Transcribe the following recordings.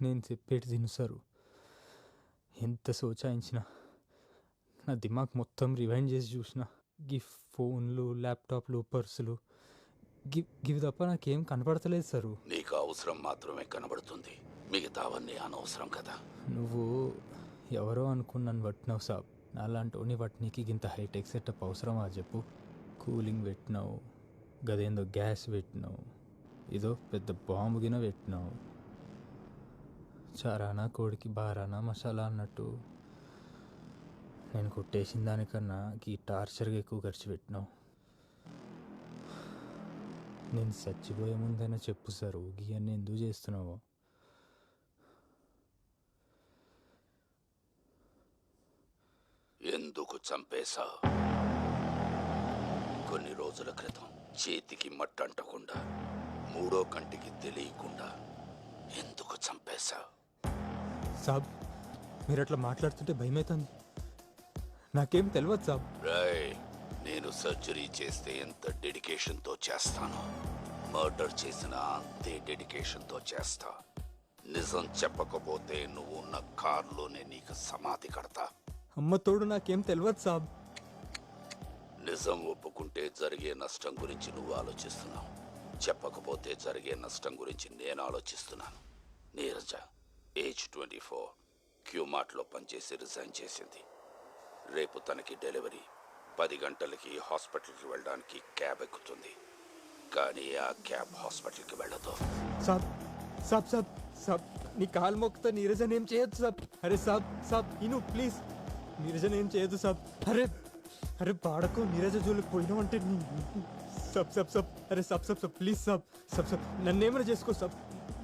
నేను చెప్పేటి తినుసారు. ఎంత సోచాయించిన నా దిమాగ్ మొత్తం రివైండ్ చేసి చూసిన. గి ఫోన్లు, ల్యాప్టాప్లు, పర్సులు గివి తప్ప నాకేం కనపడతలేదు సారు. నీకు అవసరం మాత్రమే కనబడుతుంది, మిగతావన్నీ అనవసరం కదా. నువ్వు ఎవరో అనుకుని నన్ను పట్టినావు సాబ్. నాలాంటి వాటికి ఇంత హైటెక్ సెటప్ అవసరమా చెప్పు? కూలింగ్ పెట్టినావు, గదేందో గ్యాస్ పెట్టినావు, ఇదో పెద్ద బాంబు గిన పెట్టినావు. చారానా కోడికి బారానా మసాలా అన్నట్టు నేను కొట్టేసిన దానికన్నా ఈ టార్చర్గా ఎక్కువ ఖర్చు పెట్టినావు. నేను చచ్చిపోయే ముందైనా చెప్పు సార్, ఊగియన్నీ ఎందుకు చేస్తున్నావు? ఎందుకు చంపేశావు? కొన్ని రోజుల క్రితం చేతికి మట్టంటకుండా, మూడో కంటికి తెలియకుండా ఎందుకు చంపేశావు? సాబ్, మీరు అట్లా మాట్లాడుతుంటే భయమవుతుంది. నాకేం తెలియదు సాబ్. రాయ్, నేను సర్జరీ చేస్తే ఎంత డెడికేషన్తో చేస్తానో, మర్డర్ చేసిన అంతే డెడికేషన్తో చేస్తా. నిజం చెప్పకపోతే నువ్వు ఉన్న కారులోనే నీకు సమాధి కడతా. అమ్మ తోడు నాకేం తెలియదు సాబ్. నిజం ఒప్పుకుంటే జరిగే నష్టం గురించి నువ్వు ఆలోచిస్తున్నావు, చెప్పకపోతే జరిగే నష్టం గురించి నేను ఆలోచిస్తున్నాను. నీరజ ఏజ్ 24, క్యూమార్ట్లో పనిచేసి రిజైన్ చేసింది. రేపు తనకి డెలివరీ. 10 గంటలకి హాస్పిటల్కి వెళ్ళడానికి క్యాబ్ ఎక్కుతుంది, కానీ ఆ క్యాబ్ హాస్పిటల్కి వెళ్ళదు. సాబ్ సాబ్ సాబ్ సాబ్ నీ కాలు మొక్కుతా, నీరజన్ ఏం చేయొద్దు సాబ్. అరే సాబ్ సాబ్ ఇను ప్లీజ్, నీరజన్ ఏం చేయొద్దు సాబ్. అరే అరే పాడకు, నీరజ జోలికి పోయినావు అంటే సబ్ సబ్ సబ్. అరే సబ్ సబ్ సబ్ ప్లీజ్ సబ్ సబ్ సబ్ నన్నేమైనా చేసుకో సబ్.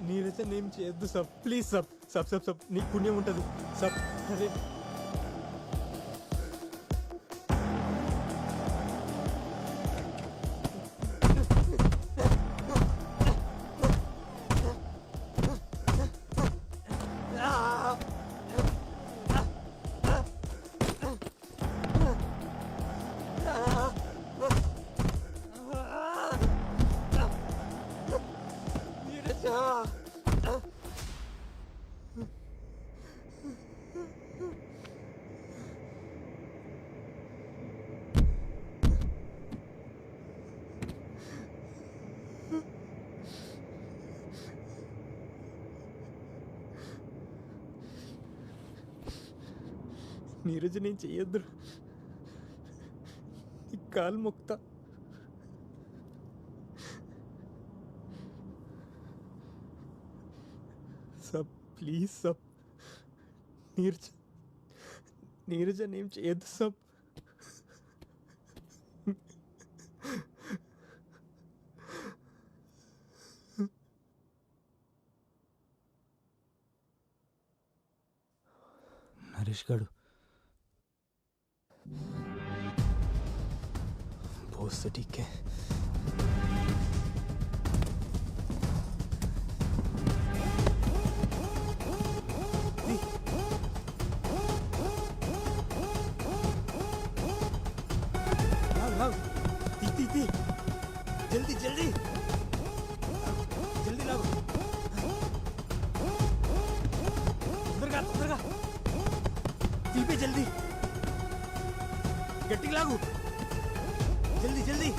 నీరజన్ ఏం చేయొద్దు సబ్ ప్లీజ్ సబ్ సబ్ సబ్ సబ్ నీకు పుణ్యం ఉంటుంది సబ్. అరే నీరజ నేను చెయ్యొద్దు, నీ కాలు మొక్తా. సబ్ ప్లీజ్ సబ్. నీరజ నేం చేయొద్దు సబ్. నరేష్ గాడు बहुत ठीक है. दी जल्दी जल्दी जल्दी लाओ, तोंदरगा दी पे जल्दी गट्टी लागू, जल्दी जल्दी.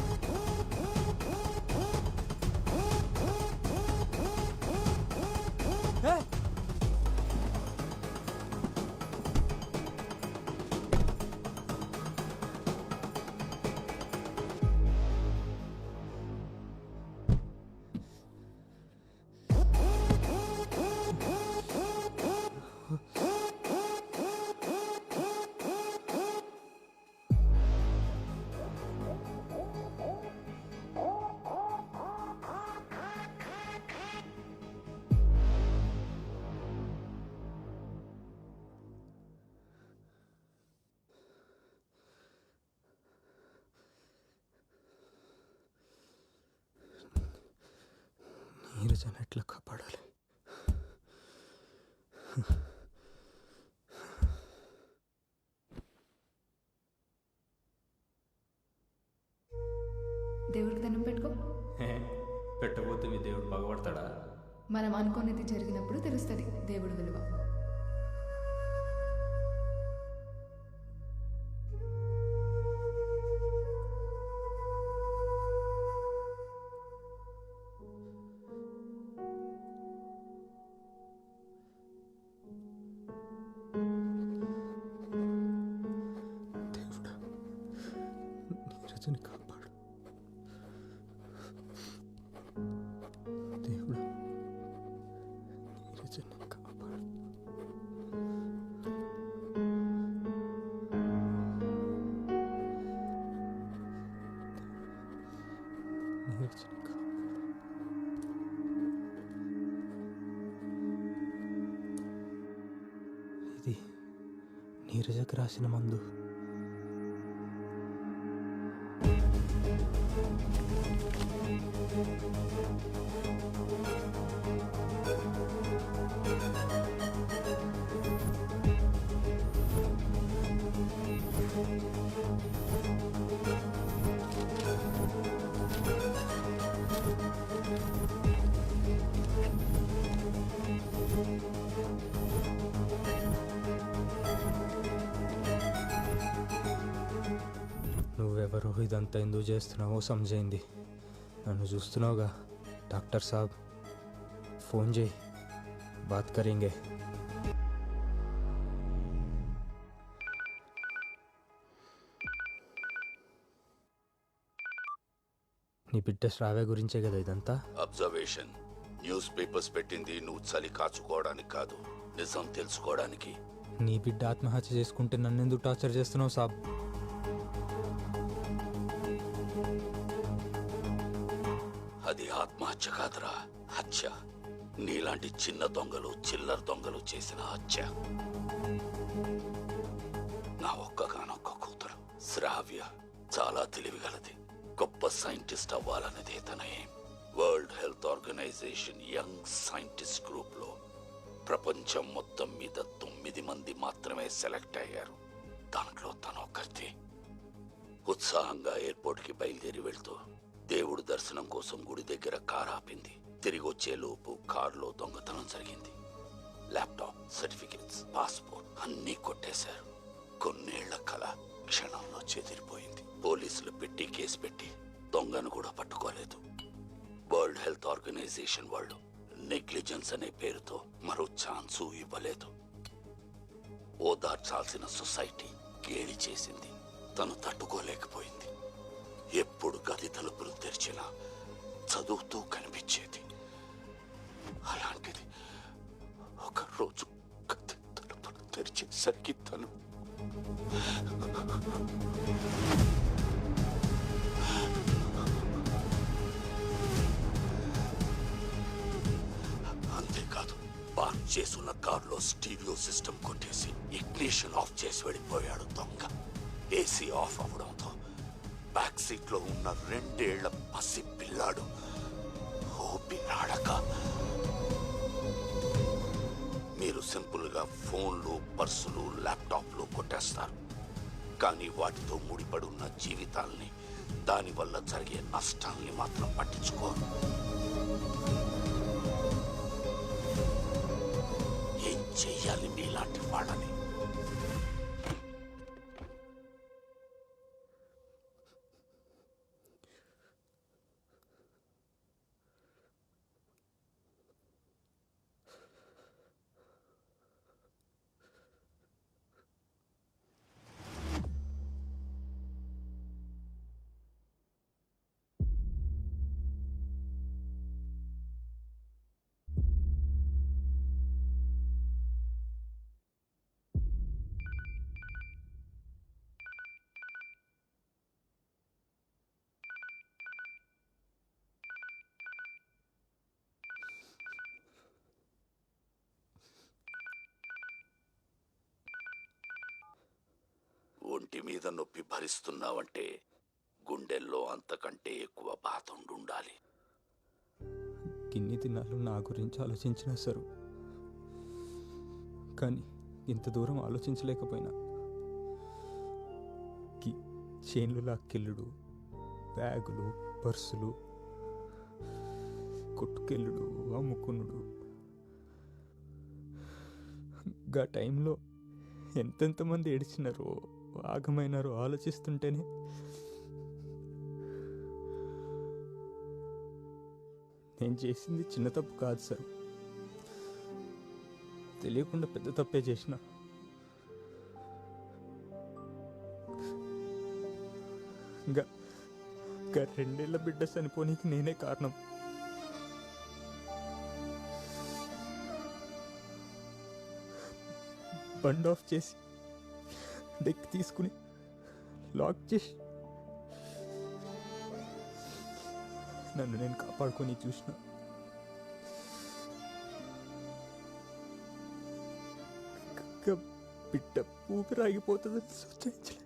నీరజను ఎట్లా కాపాడాలి? దేవుడికి దండం పెట్టుకో. పెట్టబోతే మీ దేవుడు బాగుపడతాడా? మనం అనుకున్నది జరిగినప్పుడు తెలుస్తుంది దేవుడి విలువ. దేవుడా, నీరజని కాపాడు. దేవుడా, నీరజని కాపాడు. నీరజని కాపాడు. ఇది నీరజకు రాసిన మందు. నువ్వెవరో ఇదంతా ఎందుకు చేస్తున్నావో సమజైంది. నన్ను చూస్తున్నావుగా డాక్టర్ సాబ్, ఫోన్ చేయి, బాత్ కరేంగే. నీ బిడ్డ శ్రావ్య గురించే కదా ఇదంతా? అబ్జర్వేషన్, న్యూస్ పేపర్స్ పెట్టింది నువ్వు చలి కాచుకోవడానికి కాదు, నిజం తెలుసుకోవడానికి. నీ బిడ్డ ఆత్మహత్య చేసుకుంటే నన్నెందుకు టార్చర్ చేస్తున్నావు సాబ్? అది ఆత్మహత్య కాదురా, హత్య. నీలాంటి చిన్న దొంగలు, చిల్లర దొంగలు చేసిన హత్య. నా ఒక్కగానొక్క కూతురు శ్రావ్య చాలా తెలివిగలది. గొప్ప సైంటిస్ట్ అవ్వాలన్నదే తన ఏం. World health organization young scientist group లో ప్రపంచం మొత్తం మీద 9 మంది మాత్రమే సెలెక్ట్ అయ్యారు. దాంట్లో తన ఒక్కరితే. ఉత్సాహంగా ఎయిర్పోర్ట్కి బయలుదేరి వెళ్తూ దేవుడు దర్శనం కోసం గుడి దగ్గర కారు ఆపింది. తిరిగి వచ్చేలోపు కారులో దొంగతనం జరిగింది. ల్యాప్టాప్, సర్టిఫికెట్స్, పాస్పోర్ట్ అన్నీ కొట్టేశారు. కొన్నేళ్ల కళ క్షణంలో చెదిరిపోయింది. పోలీసులు పెట్టి కేసు పెట్టి దొంగను కూడా పట్టుకోలేదు. వరల్డ్ హెల్త్ ఆర్గనైజేషన్ వాళ్ళు నెగ్లిజెన్స్ అనే పేరుతో మరో ఛాన్సు ఇవ్వలేదు. ఓదార్చాల్సిన సొసైటీ గేలి చేసింది. తను తట్టుకోలేకపోయింది. ఎప్పుడు గది తలుపులు తెరిచినా చదువుతూ కనిపించేది. అలాంటిది ఒకరోజు గది తలుపులు తెరిచేసరికి తను అంతేకాదు, పార్క్ చేసున్న కారులో స్టీరియో సిస్టమ్ కొట్టేసి ఇగ్నిషన్ ఆఫ్ చేసి వెళ్ళిపోయాడు దొంగ. ఏసీ ఆఫ్ అవడంతో బ్యాక్ సీట్ లో ఉన్న 2 ఏళ్ల పసి పిల్లాడు ఊపిరాడక. మీరు సింపుల్ గా ఫోన్లు, పర్సులు, ల్యాప్టాప్లు కొట్టేస్తారు. కానీ వాటితో ముడిపడి ఉన్న జీవితాల్ని, దానివల్ల జరిగే నష్టాల్ని మాత్రం పట్టించుకోరు. ఏం చెయ్యాలి మీలాంటి వాళ్ళని? ఒంటి మీద నొప్పి భరిస్తున్నావంటే గుండెల్లో అంతకంటే ఎక్కువ బాధ ఉండాలి. గిన్ని దినాలు నా గురించి ఆలోచించినా సరు, కానీ ఇంత దూరం ఆలోచించలేకపోయినా. చైన్లు లాక్కెళ్ళుడు, బ్యాగులు, పర్సులు, కొట్టుకెళ్ళుడు అమ్ముకునుడు. గా టైంలో ఎంతెంతమంది ఏడిచినారో ఆగమైనారో ఆలోచిస్తుంటేనే నేను చేసింది చిన్న తప్పు కాదు సార్, తెలియకుండా పెద్ద తప్పే చేసిన. ఇంకా 2 ఏళ్ల బిడ్డ చనిపోనీకి నేనే కారణం. బండ్ ఆఫ్ చేసి డెక్ తీసుకుని లాక్ చేసి నన్ను నేను కాపాడుకొని చూసిన. బిడ్డ ఊపిరాగిపోతుందని సూచించలే.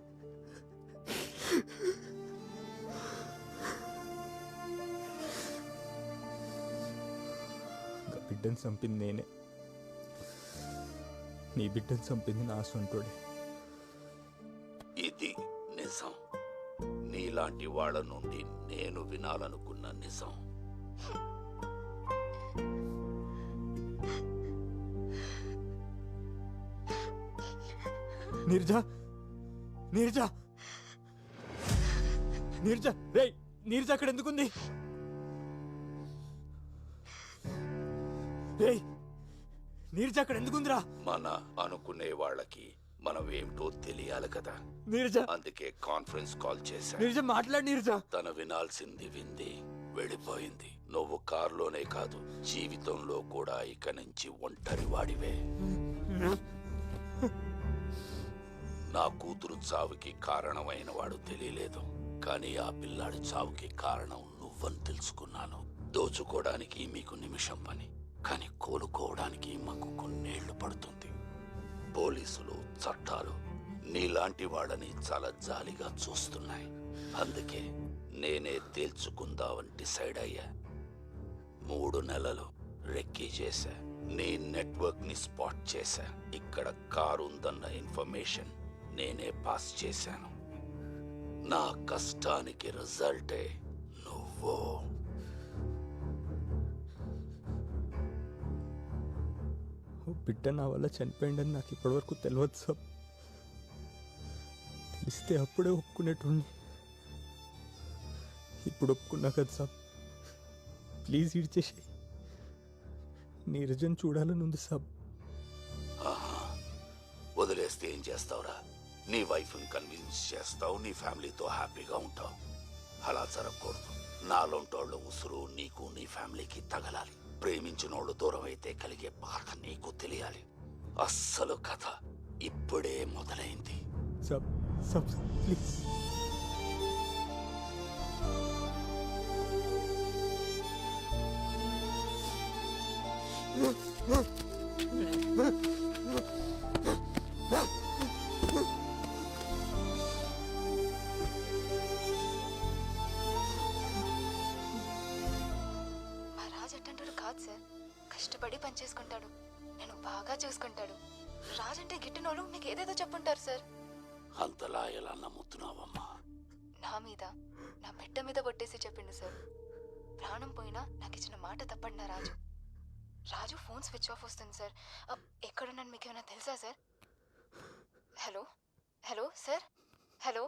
బిడ్డను చంపింది నేనే, నీ బిడ్డను చంపింది నా సొంతోడే. ఇది నిజం. నీలాంటి వాళ్ళ నుండి నేను వినాలనుకున్న నిజం. నీర్జా, నీర్జా, నీర్జా, రేయ్ నీర్జా అక్కడ ఎందుకుంది? రేయ్ నీర్జా అక్కడ ఎందుకుందిరా? మన అనుకునే వాళ్ళకి మనం ఏమిటో తెలియాలి కదా, నీర్జా. అందుకే కాన్ఫరెన్స్ కాల్ చేశా. నీర్జా మాట్లాడు నీర్జా. తన వినాల్సింది వింది, వెళ్ళిపోయింది. నువ్వు కారులోనే కాదు, జీవితంలో కూడా ఇక నుంచి ఒంటరి వాడివే. నా కూతురు చావుకి కారణమైన వాడు తెలియలేదు, కానీ ఆ పిల్లాడి చావుకి కారణం నువ్వని తెలుసుకున్నాను. దోచుకోవడానికి మీకు నిమిషం పని, కానీ కోలుకోవడానికి మాకు కొన్నేళ్లు పడుతుంది. పోలీసులు, చట్టాలు నీలాంటి వాళ్ళని చాలా జాలిగా చూస్తున్నాయి. అందుకే నేనే తేల్చుకుందామని డిసైడ్ అయ్యా. 3 నెలలు రెక్కీ చేశా, నీ నెట్వర్క్ ని స్పాట్ చేశా. ఇక్కడ కారు ఉందన్న ఇన్ఫర్మేషన్ నేనే పాస్ చేశాను. నా కష్టానికి రిజల్టే నువ్వు. ఓ బిడ్డ నా వల్ల చనిపోయిందని నాకు ఇప్పటివరకు తెలియదు సార్. తెలిస్తే అప్పుడే ఒప్పుకునేటోండి. ఇప్పుడు ఒప్పుకున్నా కదా సార్, ప్లీజ్ ఇడ్చేసి. నీరజన్ చూడాలని ఉంది సాబ్. ఆహా, వదిలేస్తే ఏం చేస్తావురా? నీ వైఫ్ని కన్విన్స్ చేస్తావు, నీ ఫ్యామిలీతో హ్యాపీగా ఉంటావు. అలా జరగకూడదు. నాలోంటోళ్ళ ఉసురు నీకు నీ ఫ్యామిలీకి తగలాలి. ప్రేమించినోళ్ళు దూరం అయితే కలిగే బాధ నీకు తెలియాలి. అస్సలు కథ ఇప్పుడే మొదలైంది. సాబ్ సాబ్ ప్లీజ్. కష్టపడి పని చేసుకుంటాడు, నేను బాగా చూసుకుంటాడు. రాజ్ అంటే గిట్టినోళ్ళు మీకు ఏదేదో చెప్పుంటారు సార్. అంతలా ఎలా నమ్ముతున్నావమ్మా? నా మీద, నా బిడ్డ మీద కొట్టేసి చెప్పిండు సార్. ప్రాణం పోయినా నాకు ఇచ్చిన మాట తప్పండి నా రాజు. రాజు ఫోన్ స్విచ్ ఆఫ్ వస్తుంది సార్. ఎక్కడున్నాను మీకు ఏమైనా తెలుసా sir? Hello hello sir, hello.